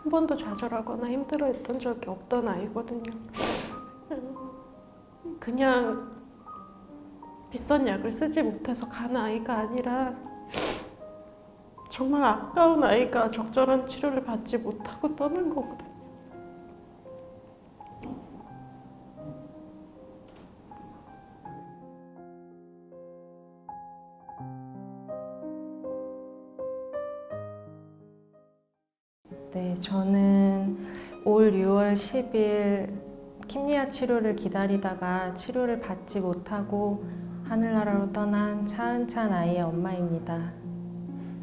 한 번도 좌절하거나 힘들어했던 적이 없던 아이거든요. 그냥 비싼 약을 쓰지 못해서 간 아이가 아니라 정말 아까운 아이가 적절한 치료를 받지 못하고 떠난 거거든요. 네, 저는 올 6월 10일 킴리아 치료를 기다리다가 치료를 받지 못하고 하늘나라로 떠난 차은찬 아이의 엄마입니다.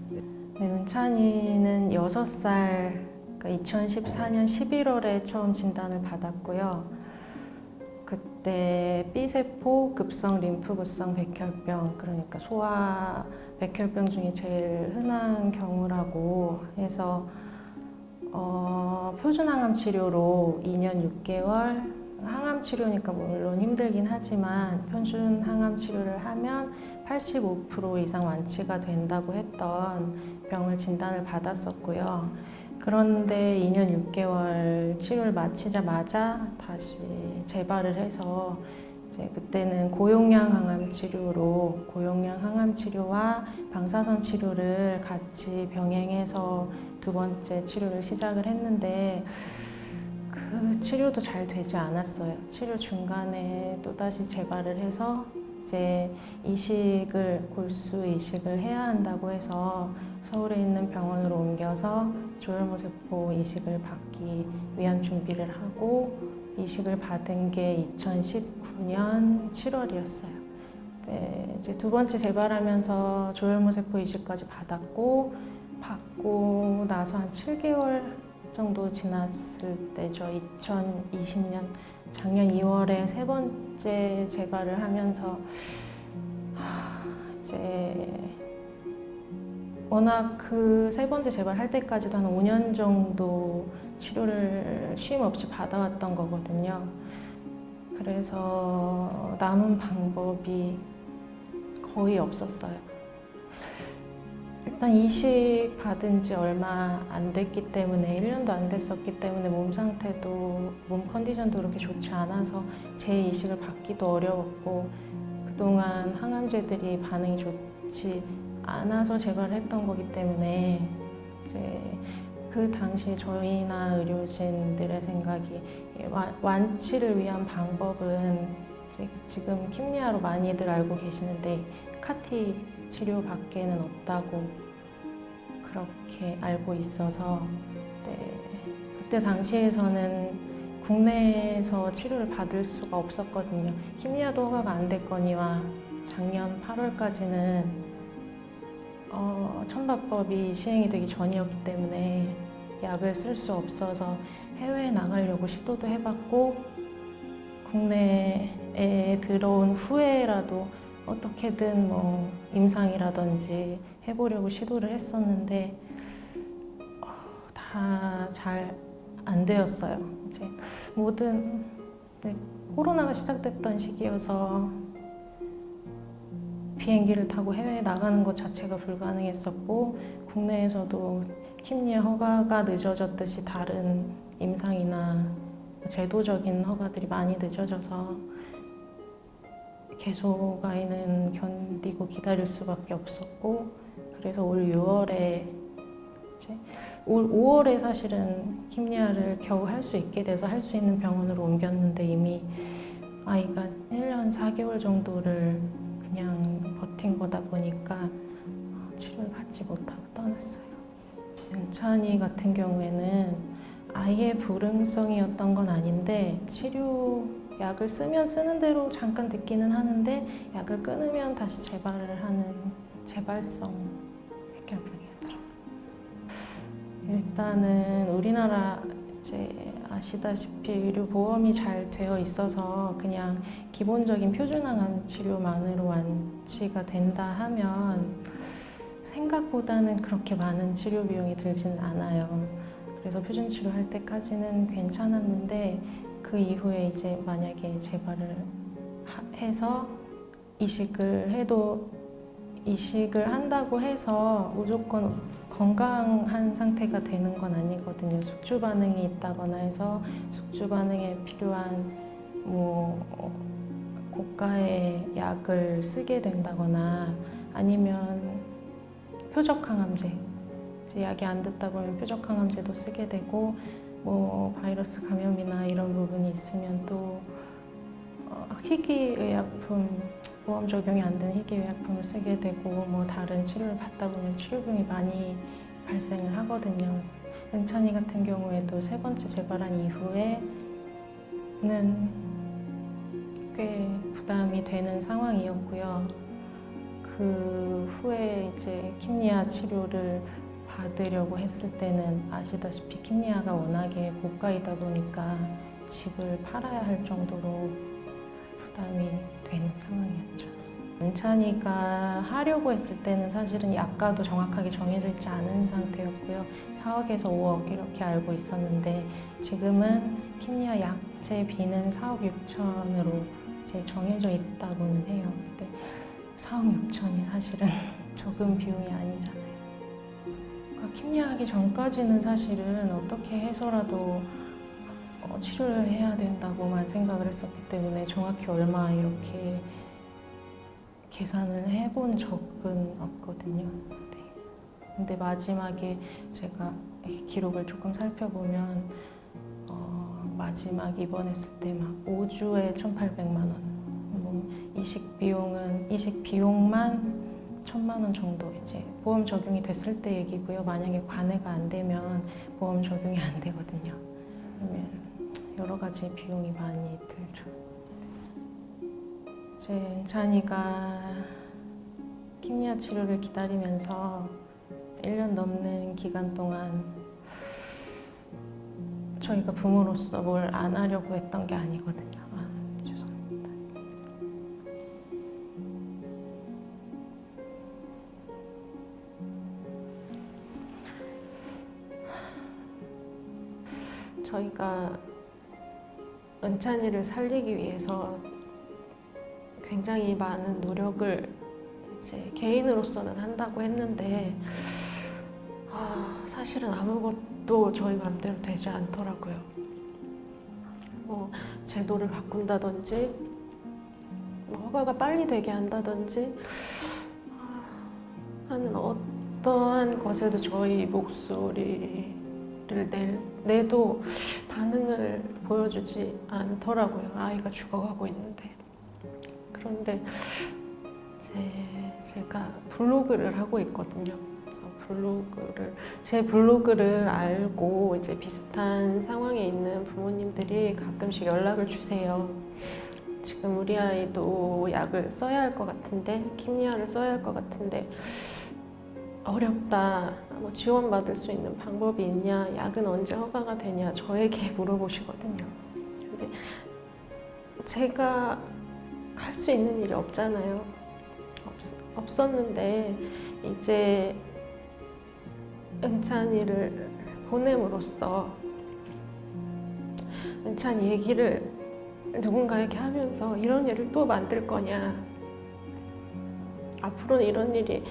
네, 은찬이는 6살, 그러니까 2014년 11월에 처음 진단을 받았고요. 그때 B세포 급성 림프구성 백혈병, 그러니까 소아 백혈병 중에 제일 흔한 경우라고 해서 표준항암 치료로 2년 6개월, 항암 치료니까 물론 힘들긴 하지만 표준항암 치료를 하면 85% 이상 완치가 된다고 했던 병을 진단을 받았었고요. 그런데 2년 6개월 치료를 마치자마자 다시 재발을 해서 이제 그때는 고용량 항암 치료로 고용량 항암 치료와 방사선 치료를 같이 병행해서 두 번째 치료를 시작을 했는데 그 치료도 잘 되지 않았어요. 치료 중간에 또다시 재발을 해서 이제 골수 이식을 해야 한다고 해서 서울에 있는 병원으로 옮겨서 조혈모세포 이식을 받기 위한 준비를 하고 이식을 받은 게 2019년 7월이었어요. 네, 이제 두 번째 재발하면서 조혈모세포 이식까지 받고 나서 한 7개월 정도 지났을 때죠. 2020년 작년 2월에 세 번째 재발을 하면서 이제 워낙 그 세 번째 재발할 때까지도 한 5년 정도 치료를 쉼 없이 받아왔던 거거든요. 그래서 남은 방법이 거의 없었어요. 일단 이식 받은 지 얼마 안 됐기 때문에 1년도 안 됐었기 때문에 몸 상태도 몸 컨디션도 그렇게 좋지 않아서 재이식을 받기도 어려웠고 그동안 항암제들이 반응이 좋지 않아서 재발했던 거기 때문에 이제 그 당시에 저희나 의료진들의 생각이 완치를 위한 방법은 이제 지금 킴리아로 많이들 알고 계시는데 카티 치료밖에는 없다고 그렇게 알고 있어서 네, 그때 당시에서는 국내에서 치료를 받을 수가 없었거든요. 킴리아도 허가가 안 됐거니와 작년 8월까지는 천바법이 시행이 되기 전이었기 때문에 약을 쓸 수 없어서 해외에 나가려고 시도도 해봤고 국내에 들어온 후에라도 어떻게든 뭐 임상이라든지 해보려고 시도를 했었는데 다 잘 안 되었어요. 이제 모든 코로나가 시작됐던 시기여서 비행기를 타고 해외에 나가는 것 자체가 불가능했었고 국내에서도 킴리아 허가가 늦어졌듯이 다른 임상이나 제도적인 허가들이 많이 늦어져서 계속 아이는 견디고 기다릴 수밖에 없었고 그래서 올 6월에 올 5월에 사실은 킴리아를 겨우 할 수 있게 돼서 할 수 있는 병원으로 옮겼는데 이미 아이가 1년 4개월 정도를 그냥 버틴 거다 보니까 치료를 받지 못하고 떠났어요. 은찬이 같은 경우에는 아예 불응성이었던 건 아닌데 약을 쓰면 쓰는 대로 잠깐 듣기는 하는데 약을 끊으면 다시 재발을 하는 재발성 백혈병이었더라고요. 일단은 우리나라 이제 아시다시피 의료보험이 잘 되어 있어서 그냥 기본적인 표준항암 치료만으로 완치가 된다 하면 생각보다는 그렇게 많은 치료 비용이 들지는 않아요. 그래서 표준 치료할 때까지는 괜찮았는데 그 이후에 이제 만약에 재발을 해서 이식을 한다고 해서 무조건 건강한 상태가 되는 건 아니거든요. 숙주 반응이 있다거나 해서 숙주 반응에 필요한 고가의 약을 쓰게 된다거나 아니면 표적 항암제, 이제 약이 안 듣다 보면 표적 항암제도 쓰게 되고 바이러스 감염이나 이런 부분이 있으면 또 희귀의약품, 보험 적용이 안 되는 희귀의약품을 쓰게 되고 다른 치료를 받다 보면 치료비용이 많이 발생을 하거든요. 은찬이 같은 경우에도 3번째 재발한 이후에는 꽤 부담이 되는 상황이었고요. 그 후에 이제 킴리아 치료를 받으려고 했을 때는 아시다시피 킴리아가 워낙에 고가이다 보니까 집을 팔아야 할 정도로 부담이 되는 상황이었죠. 은찬이가 하려고 했을 때는 사실은 약가도 정확하게 정해져 있지 않은 상태였고요. 4억에서 5억 이렇게 알고 있었는데 지금은 킴리아 약제비는 4억 6천으로 이제 정해져 있다고는 해요. 근데 4억 6천이 사실은 적은 비용이 아니잖아요. 그러니까 킴리아 하기 전까지는 사실은 어떻게 해서라도 치료를 해야 된다고만 생각을 했었기 때문에 정확히 얼마 이렇게 계산을 해본 적은 없거든요. 네. 근데 마지막에 제가 기록을 조금 살펴보면 마지막 입원했을 때 막 5주에 1,800만 원, 이식 비용만 1,000만 원 정도 이제 보험 적용이 됐을 때 얘기고요. 만약에 관해가 안 되면 보험 적용이 안 되거든요. 그러면 여러 가지 비용이 많이 들죠. 이제 은찬이가 킴리아 치료를 기다리면서 1년 넘는 기간 동안 저희가 부모로서 뭘 안 하려고 했던 게 아니거든요. 죄송합니다. 저희가 은찬이를 살리기 위해서 굉장히 많은 노력을 이제 개인으로서는 한다고 했는데 사실은 아무것도 저희 마음대로 되지 않더라고요. 제도를 바꾼다든지 허가가 빨리 되게 한다든지 하는 어떠한 것에도 저희 목소리를 내도 반응을 보여주지 않더라고요. 아이가 죽어가고 있는데. 그런데 제가 블로그를 하고 있거든요. 제 블로그를 알고 이제 비슷한 상황에 있는 부모님들이 가끔씩 연락을 주세요. 지금 우리 아이도 약을 써야 할 것 같은데, 킴리아를 써야 할 것 같은데 어렵다. 지원받을 수 있는 방법이 있냐? 약은 언제 허가가 되냐? 저에게 물어보시거든요. 근데 제가 할 수 있는 일이 없잖아요. 없었는데 이제 은찬이를 보냄으로써 은찬이 얘기를 누군가에게 하면서 이런 일을 또 만들 거냐, 앞으로는 이런 일이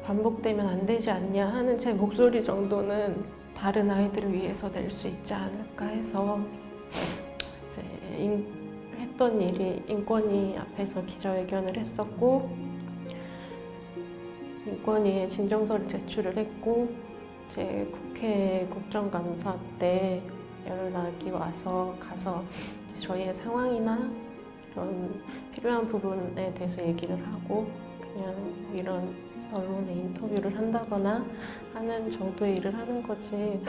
반복되면 안 되지 않냐 하는 제 목소리 정도는 다른 아이들을 위해서 낼 수 있지 않을까 해서 이제 했던 일이 인권위 앞에서 기자회견을 했었고, 인권위에 진정서를 제출을 했고, 제 국회 국정감사 때 연락이 와서 가서 저희의 상황이나 그런 필요한 부분에 대해서 얘기를 하고 그냥 이런 언론에 인터뷰를 한다거나 하는 정도의 일을 하는 거지,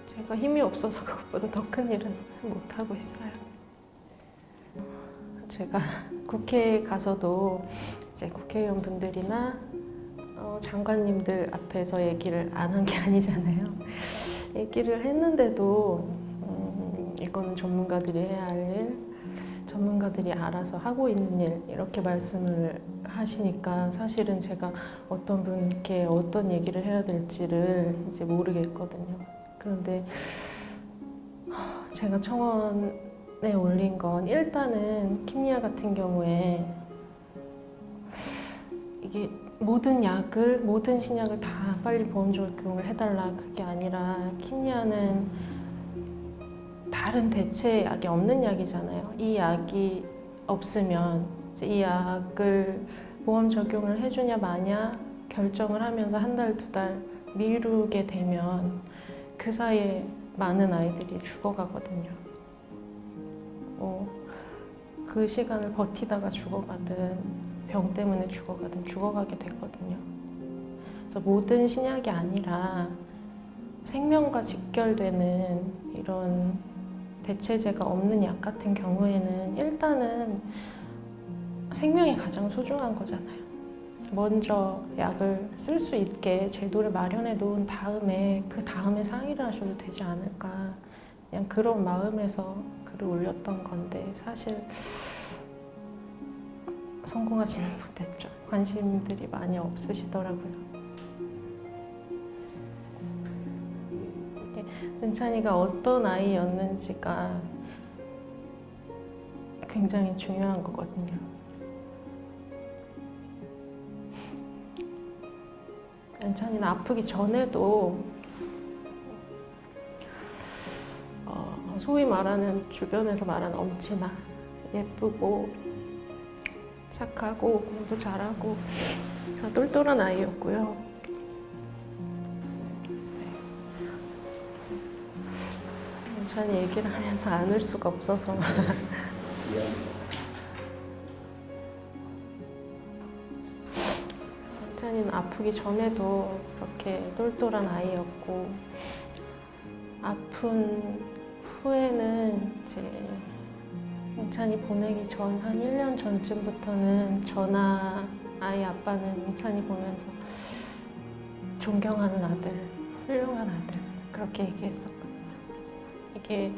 제가 힘이 없어서 그것보다 더 큰 일은 못하고 있어요. 제가 국회에 가서도 이제 국회의원분들이나 장관님들 앞에서 얘기를 안 한 게 아니잖아요. 얘기를 했는데도 이거는 전문가들이 해야 할 일, 전문가들이 알아서 하고 있는 일, 이렇게 말씀을 하시니까 사실은 제가 어떤 분께 어떤 얘기를 해야 될지를 이제 모르겠거든요. 그런데 제가 청원에 올린 건 일단은 킴리아 같은 경우에 이게 모든 약을, 모든 신약을 다 빨리 보험 적용을 해달라 그게 아니라 킴리아는 다른 대체 약이 없는 약이잖아요. 이 약이 없으면 이제 이 약을 보험 적용을 해주냐 마냐 결정을 하면서 한 달, 두 달 미루게 되면 그 사이에 많은 아이들이 죽어가거든요. 그 시간을 버티다가 죽어가든 병 때문에 죽어가든 죽어가게 되거든요. 그래서 모든 신약이 아니라 생명과 직결되는 이런 대체제가 없는 약 같은 경우에는 일단은 생명이 가장 소중한 거잖아요. 먼저 약을 쓸 수 있게 제도를 마련해 놓은 다음에 그 다음에 상의를 하셔도 되지 않을까. 그냥 그런 마음에서 글을 올렸던 건데 사실 성공하지는 못했죠. 관심들이 많이 없으시더라고요. 은찬이가 어떤 아이였는지가 굉장히 중요한 거거든요. 은찬이는 아프기 전에도 소위 말하는 주변에서 말하는 엄친아, 예쁘고 착하고 공부 잘하고 똘똘한 아이였고요. 은찬이 얘기를 하면서 안 울 수가 없어서 은찬이는 아프기 전에도 그렇게 똘똘한 아이였고 아픈 후에는 이제 은찬이 보내기 전 한 1년 전쯤부터는 저나 아이 아빠는 은찬이 보면서 존경하는 아들, 훌륭한 아들 그렇게 얘기했었거든요. 이게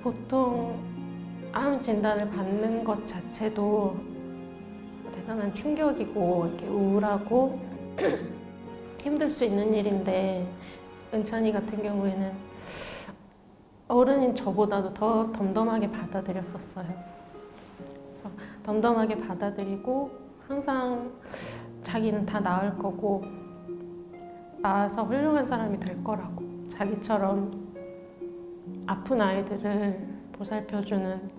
보통 암 진단을 받는 것 자체도 대단한 충격이고 이렇게 우울하고 힘들 수 있는 일인데 은찬이 같은 경우에는 어른인 저보다도 더 덤덤하게 받아들였었어요. 그래서 덤덤하게 받아들이고 항상 자기는 다 나을 거고 나아서 훌륭한 사람이 될 거라고 자기처럼 아픈 아이들을 보살펴주는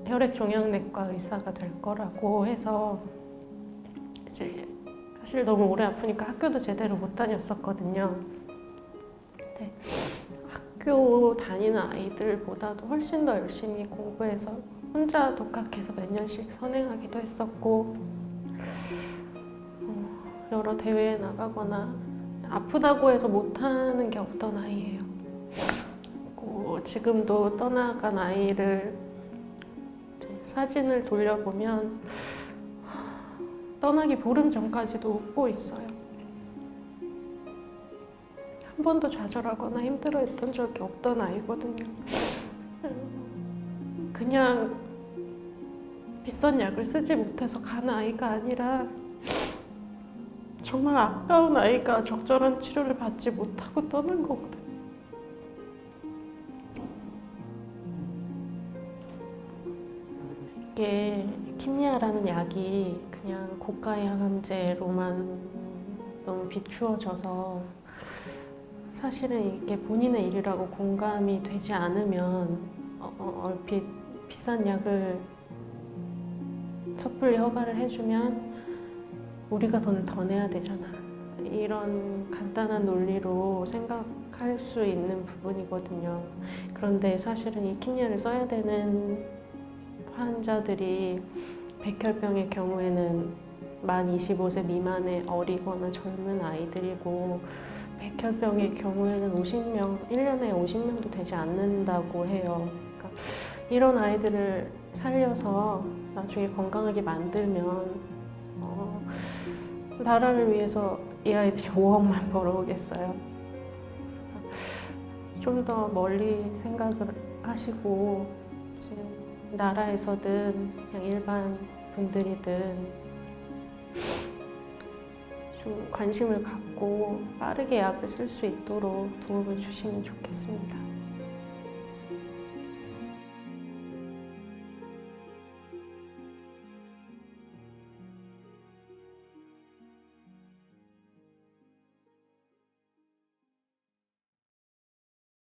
혈액종양내과 의사가 될 거라고 해서 이제 사실 너무 오래 아프니까 학교도 제대로 못 다녔었거든요. 근데 학교 다니는 아이들보다도 훨씬 더 열심히 공부해서 혼자 독학해서 몇 년씩 선행하기도 했었고 여러 대회에 나가거나 아프다고 해서 못하는 게 없던 아이예요. 지금도 떠나간 아이를 사진을 돌려보면 떠나기 보름 전까지도 웃고 있어요. 한 번도 좌절하거나 힘들어했던 적이 없던 아이거든요. 그냥 비싼 약을 쓰지 못해서 간 아이가 아니라 정말 아까운 아이가 적절한 치료를 받지 못하고 떠난 거거든요. 이게 킴리아라는 약이 그냥 고가의 항암제로만 너무 비추어져서 사실은 이게 본인의 일이라고 공감이 되지 않으면 얼핏 비싼 약을 섣불리 허가를 해주면 우리가 돈을 더 내야 되잖아. 이런 간단한 논리로 생각할 수 있는 부분이거든요. 그런데 사실은 이 킴리아를 써야 되는 환자들이 백혈병의 경우에는 만 25세 미만의 어리거나 젊은 아이들이고 백혈병의 경우에는 50명, 1년에 50명도 되지 않는다고 해요. 그러니까 이런 아이들을 살려서 나중에 건강하게 만들면 나라를 위해서 이 아이들이 5억만 벌어오겠어요. 좀 더 멀리 생각을 하시고 이제 나라에서든 그냥 일반 분들이든 좀 관심을 갖고 빠르게 약을 쓸 수 있도록 도움을 주시면 좋겠습니다.